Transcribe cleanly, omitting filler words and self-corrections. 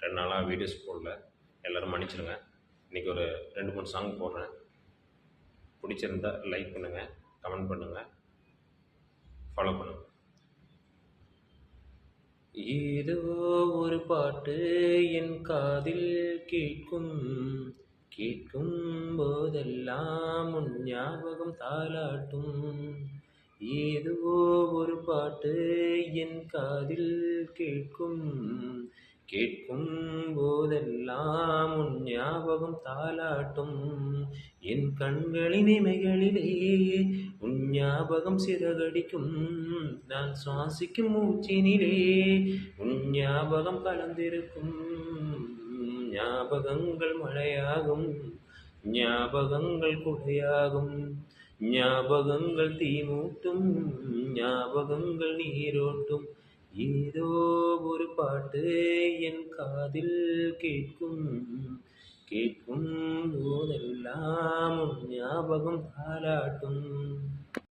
2 நாளாக வீடியோஸ் போடல. எல்லோரும் மன்னிச்சிடுங்க. இன்றைக்கி ஒரு 2, 3 சாங் போடுறேன். பிடிச்சிருந்தா லைக் பண்ணுங்கள், கமெண்ட் பண்ணுங்கள், ஃபாலோ பண்ணுங்கள். ஏதோ ஒரு பாட்டு என் காதில் கேட்கும், கேட்கும் போதெல்லாம் உன் ஞாபகம் தாலாட்டும். ஏதோ ஒரு பாட்டு என் காதில் கேட்கும், கேட்கும் போதெல்லாம் உன் ஞாபகம் தாலாட்டும். என் கண்களின் இமைகளிலே உன் ஞாபகம் சிறகடிக்கும். நான் சுவாசிக்கும் மூச்சினிலே உன் ஞாபகம் கலந்திருக்கும். ஞாபகங்கள் மழையாகும், ஞாபகங்கள் குடையாகும், ஞாபகங்கள் தீமூட்டும், ஞாபகங்கள் நீரோட்டும். ஏதோ ஒரு பாட்டு என் காதில் கேட்கும், கேட்கும் போதெல்லாம் உன் ஞாபகம் தாலாட்டும்.